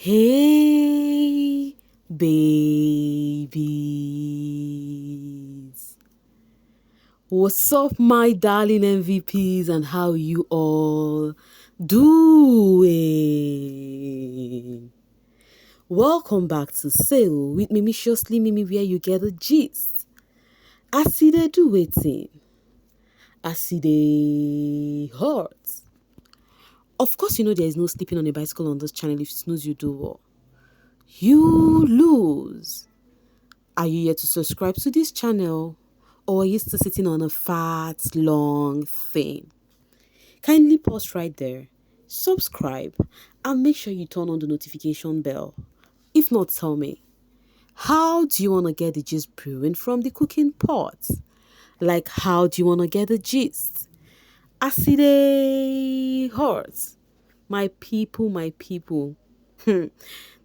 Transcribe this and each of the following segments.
Hey, babies. What's up, my darling MVPs, and how you all doing? Welcome back to Sail with Mimiciously Mimi, where you get the gist. I see they do waiting. I see they hurt. Of course, you know there is no sleeping on a bicycle on this channel. If you snooze, you do what? You lose. Are you yet to subscribe to this channel? Or are you still sitting on a fat, long thing? Kindly pause right there, subscribe, and make sure you turn on the notification bell. If not, tell me, how do you want to get the gist brewing from the cooking pot? Like, how do you want to get the gist? I see they hurt. My people, my people.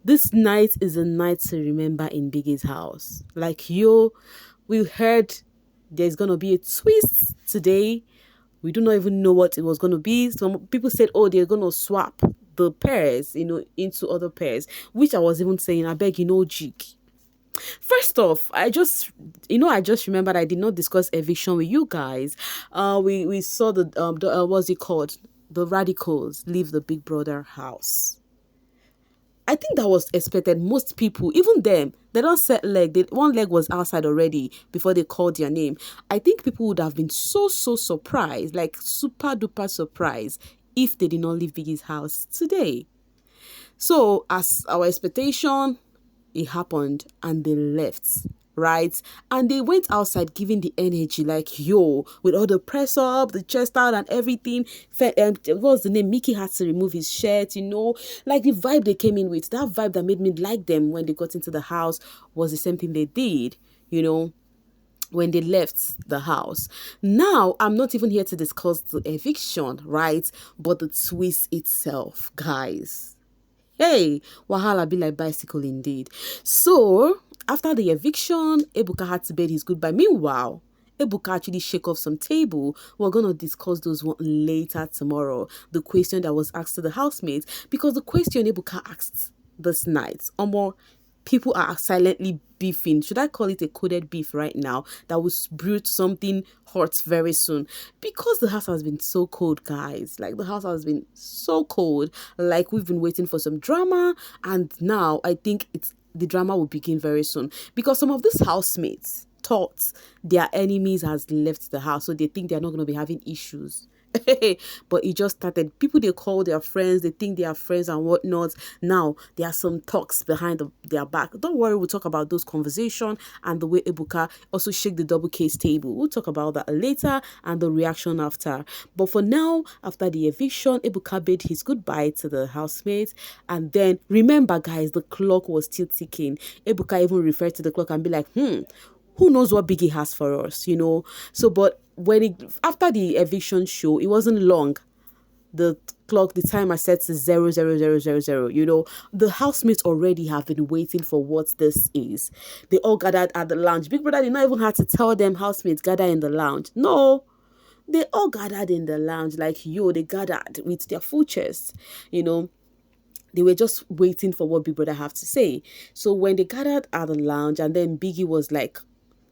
This night is a night to remember in Biggie's house. Like, we heard there's going to be a twist today. We do not even know what it was going to be. Some people said, oh, they're going to swap the pairs, into other pairs, which I was even saying, I beg, jig. First off, I just remembered I did not discuss eviction with you guys. We saw what's it called? The radicals leave the Big Brother house. I think that was expected. Most people, even them, they don't set leg. One leg was outside already before they called their name. I think people would have been so surprised, like super duper surprised, if they did not leave Biggie's house today. So, as our expectation, it happened and they left, right? And they went outside giving the energy like, with all the press up, the chest out and everything. What was the name? Mickey had to remove his shirt, like the vibe they came in with, that vibe that made me like them when they got into the house was the same thing they did, when they left the house. Now, I'm not even here to discuss the eviction, right? But the twist itself, guys. Hey, wahala be like bicycle indeed. So, after the eviction, Ebuka had to bid his goodbye. Meanwhile, Ebuka actually shake off some table. We're going to discuss those one later tomorrow. The question that was asked to the housemates, because the question Ebuka asked this night, people are silently beefing. Should I call it a coded beef right now? That will brew something hot very soon. Because the house has been so cold, guys. Like, the house has been so cold. Like, we've been waiting for some drama. And now, I think the drama will begin very soon. Because some of these housemates thought their enemies has left the house. So they think they're not going to be having issues. But it just started. People, they call their friends, they think they are friends and whatnot. Now there are some talks behind their back. Don't worry, we'll talk about those conversations and the way Ebuka also shake the double case table. We'll talk about that later and the reaction after. But for now, after the eviction, Ebuka bid his goodbye to the housemates. And then remember, guys, the clock was still ticking. Ebuka even referred to the clock and be like, who knows what Biggie has for us, So, but after the eviction show, it wasn't long. The timer set to 00000. The housemates already have been waiting for what this is. They all gathered at the lounge. Big Brother did not even have to tell them housemates gather in the lounge. No, they all gathered in the lounge like they gathered with their full chest, They were just waiting for what Big Brother have to say. So when they gathered at the lounge, and then Biggie was like,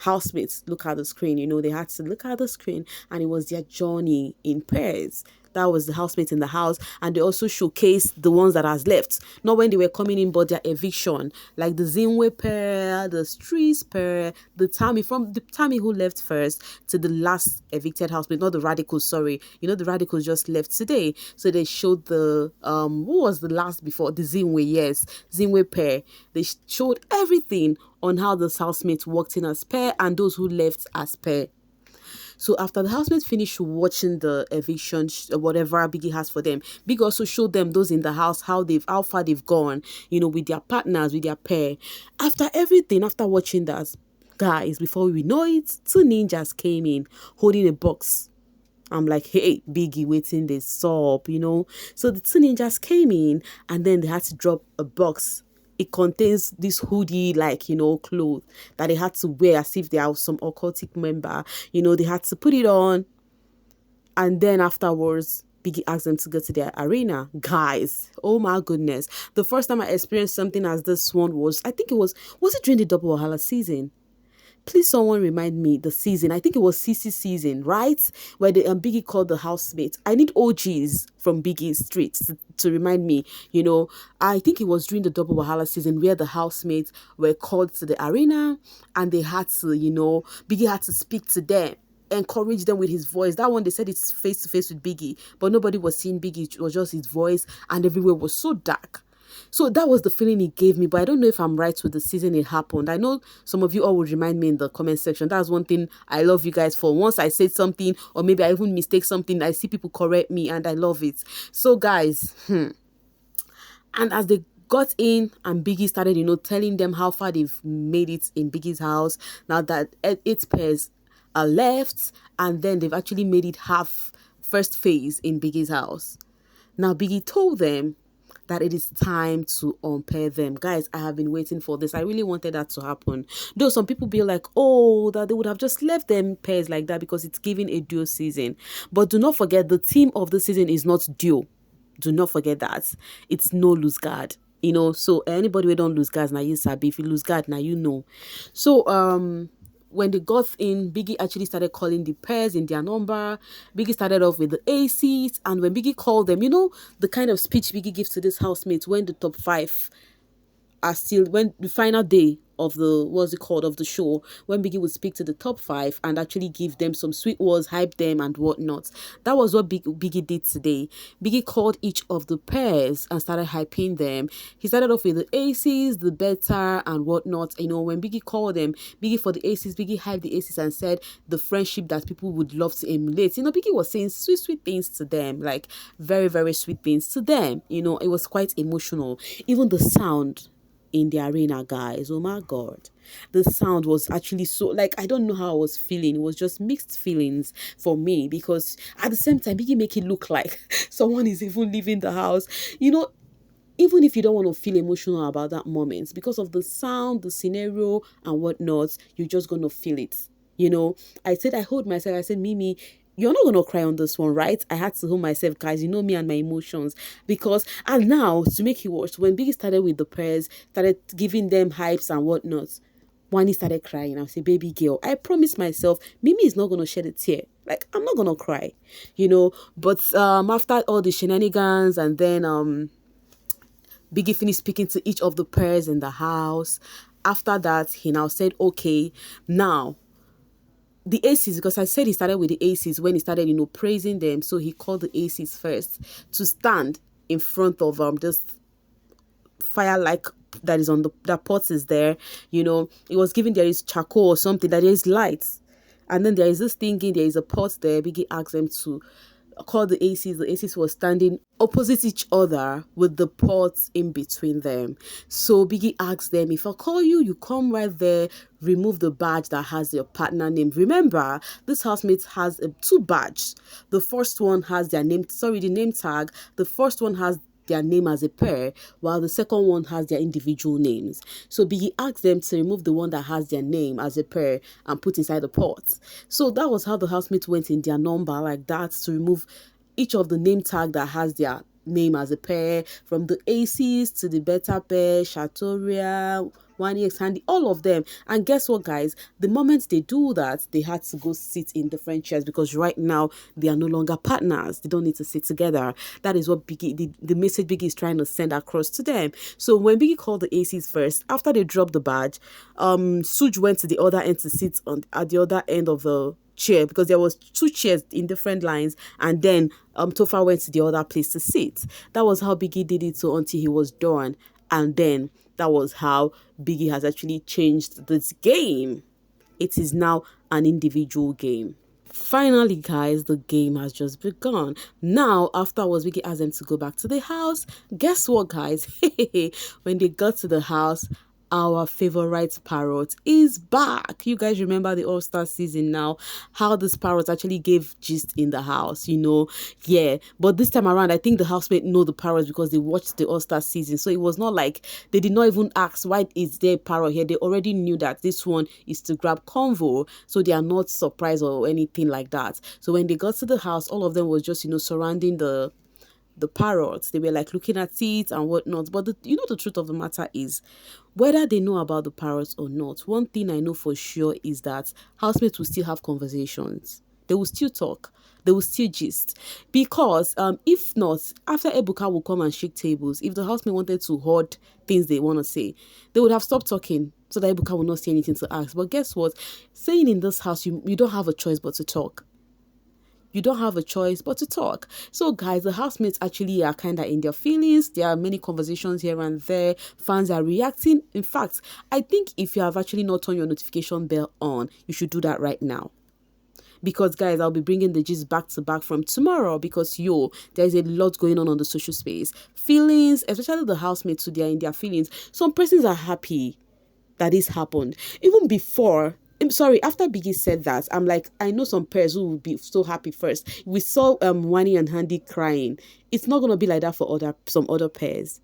housemates, look at the screen. They had to look at the screen, and it was their journey in pairs. That was the housemates in the house, and they also showcased the ones that has left. Not when they were coming in, but their eviction, like the Zinwe pair, the Streets pair, the Tammy who left first to the last evicted housemate, not the radicals. Sorry, the radicals just left today, so they showed the who was the last before the Zinwe? Yes, Zinwe pair. They showed everything on how the housemates walked in as pair and those who left as pair. So after the housemates finished watching the eviction, whatever Biggie has for them, Biggie also showed them those in the house how far they've gone, with their partners, with their pair. After everything, after watching that, guys, before we know it, two ninjas came in holding a box. I'm like, hey, Biggie, waiting this up, So the two ninjas came in, and then they had to drop a box. It contains this hoodie, clothes that they had to wear as if they are some occultic member. They had to put it on. And then afterwards, Biggie asked them to go to their arena. Guys, oh my goodness. The first time I experienced something as this one was, I think was it during the Double Wahala season? Please, someone remind me the season. I think it was CC season, right? Where the Biggie called the housemates. I need OGs from Biggie streets to remind me. I think it was during the Double Wahala season where the housemates were called to the arena, and they had to, Biggie had to speak to them, encourage them with his voice. That one, they said it's face to face with Biggie, but nobody was seeing Biggie. It was just his voice, and everywhere was so dark. So that was the feeling it gave me, but I don't know if I'm right with the season it happened. I know some of you all would remind me in the comment section. That's one thing I love you guys for. Once I said something, or maybe I even mistake something, I see people correct me, and I love it. So guys, and as they got in and Biggie started, telling them how far they've made it in Biggie's house, now that 8 pairs are left, and then they've actually made it half first phase in Biggie's house. Now Biggie told them that it is time to unpair them. Guys, I have been waiting for this. I really wanted that to happen. Though some people be like, oh, that they would have just left them pairs like that because it's giving a duo season. But do not forget, the theme of the season is not duo. Do not forget that. It's no lose guard. So anybody who don't lose guards, now you sabi. If you lose guard, now you know. So when they got in, Biggie actually started calling the pairs in their number. Biggie started off with the aces, and when Biggie called them, the kind of speech Biggie gives to this housemates when the top 5 are still, when the final day of the show, when Biggie would speak to the top 5 and actually give them some sweet words, hype them and whatnot. That was what Biggie did today. Biggie called each of the pairs and started hyping them. He started off with the aces, the better and whatnot. When Biggie called them, Biggie for the aces, Biggie hyped the aces and said the friendship that people would love to emulate. Biggie was saying sweet, sweet things to them, like very, very sweet things to them. It was quite emotional. Even the sound in the arena, guys, oh my god, the sound was actually so, like, I don't know how I was feeling. It was just mixed feelings for me, because at the same time Biggie make it look like someone is even leaving the house, even if you don't want to feel emotional about that moment, because of the sound, the scenario and whatnot, you're just gonna feel it. I said, I hold myself, I said, Mimi, you're not gonna cry on this one, right? I had to hold myself, guys. Me and my emotions. And now, to make it worse, when Biggie started with the prayers, started giving them hypes and whatnot, Wani started crying. I say, baby girl, I promised myself, Mimi is not gonna shed a tear. Like, I'm not gonna cry, But after all the shenanigans, and then Biggie finished speaking to each of the prayers in the house. After that, he now said, okay, now the aces, because I said he started with the aces when he started, praising them. So he called the aces first to stand in front of this fire, like, that is on that pot is there. It was given, there is charcoal or something, that there is lights, and then there is this thinking, there is a pot there. Biggie asked them to call the aces. The aces were standing opposite each other with the pots in between them. So Biggie asked them, if I call you, you come right there, remove the badge that has your partner name. Remember, this housemate has 2 badges. The first one has their name, the name tag. The first one has their name as a pair, while the second one has their individual names. So Biggie asked them to remove the one that has their name as a pair and put inside the pot. So that was how the housemates went in their number, like that, to remove each of the name tag that has their name as a pair, from the aces to the better pair, Shatoria, 1EX Handy, all of them. And guess what, guys? The moment they do that, they had to go sit in different chairs, because right now they are no longer partners. They don't need to sit together. That is what Biggie, the message Biggie is trying to send across to them. So when Biggie called the aces first, after they dropped the badge, Suj went to the other end to sit at the other end of the chair, because there was 2 chairs in different lines, and then Tofa went to the other place to sit. That was how Biggie did it, so until he was done, and then that was how Biggie has actually changed this game. It is now an individual game. Finally, guys, the game has just begun. Now, afterwards, Biggie asked them to go back to the house. Guess what, guys? When they got to the house, our favorite parrot is back. You guys remember the All-Star season now, how this parrot actually gave gist in the house, yeah. But this time around, I think the housemate know the parrots because they watched the All-Star season. So it was not like they did not even ask, why is there a parrot here? They already knew that this one is to grab convo. So they are not surprised or anything like that. So when they got to the house, all of them was just, surrounding the parrots. They were like looking at it and whatnot. But the truth of the matter is, whether they know about the parrots or not, one thing I know for sure is that housemates will still have conversations. They will still talk. They will still gist. Because if not, after Ebuka will come and shake tables, if the housemate wanted to hoard things they want to say, they would have stopped talking so that Ebuka will not say anything to ask. But guess what? Saying in this house, you don't have a choice but to talk. You don't have a choice but to talk. So guys, the housemates actually are kind of in their feelings. There are many conversations here and there. Fans are reacting. In fact, I think if you have actually not turned your notification bell on, you should do that right now. Because guys, I'll be bringing the gist back to back from tomorrow, because there's a lot going on the social space. Feelings, especially the housemates who they are in their feelings. Some persons are happy that this happened. Even before, I'm sorry, after Biggie said that, I'm like, I know some pairs who will be so happy first. We saw Wani and Handy crying. It's not gonna be like that for some other pairs.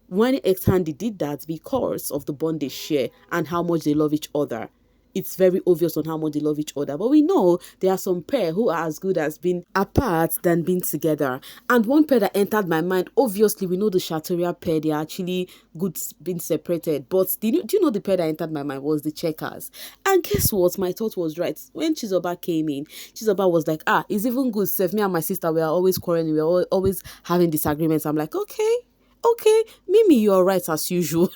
Wani X Handy did that because of the bond they share and how much they love each other. It's very obvious on how much they love each other. But we know there are some pair who are as good as being apart than being together. And one pair that entered my mind, obviously, we know the Shatoria pair, they are actually good being separated. But do you know the pair that entered my mind was the Checkers? And guess what? My thought was right. When Chizoba came in, Chizoba was like, it's even good, Seth. Me and my sister, we are always quarreling. We are always having disagreements. I'm like, okay, Mimi, you're right as usual.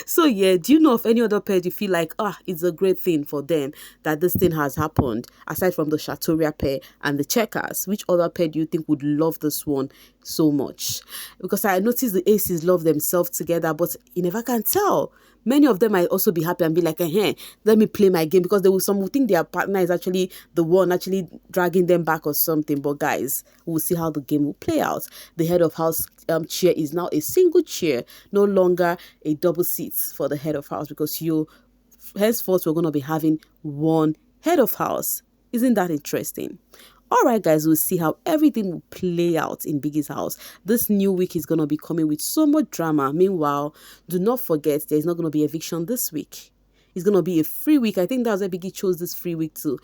So yeah, do you know of any other pair you feel like, it's a great thing for them that this thing has happened, aside from the Shatoria pair and the Checkers? Which other pair do you think would love this one so much? Because I noticed the Aces love themselves together, but you never can tell. Many of them might also be happy and be like, let me play my game, because some will think their partner is actually the one actually dragging them back or something. But guys, we'll see how the game will play out. The head of house chair is now a single chair, no longer a double seat for the head of house, because henceforth we're going to be having one head of house. Isn't that interesting? All right, guys, we'll see how everything will play out in Biggie's house. This new week is going to be coming with so much drama. Meanwhile, do not forget, there's not going to be eviction this week. It's going to be a free week. I think that's why Biggie chose this free week to,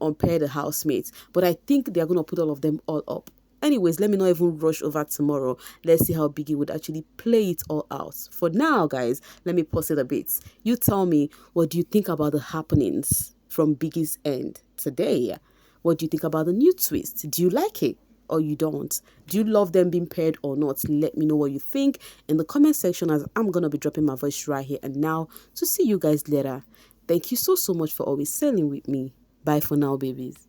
unpair the housemates. But I think they're going to put all of them all up. Anyways, let me not even rush over tomorrow. Let's see how Biggie would actually play it all out. For now, guys, let me pause it a bit. You tell me, what do you think about the happenings from Biggie's end today? What do you think about the new twist? Do you like it or you don't? Do you love them being paired or not? Let me know what you think in the comment section, as I'm going to be dropping my voice right here and now to see you guys later. Thank you so much for always sailing with me. Bye for now, babies.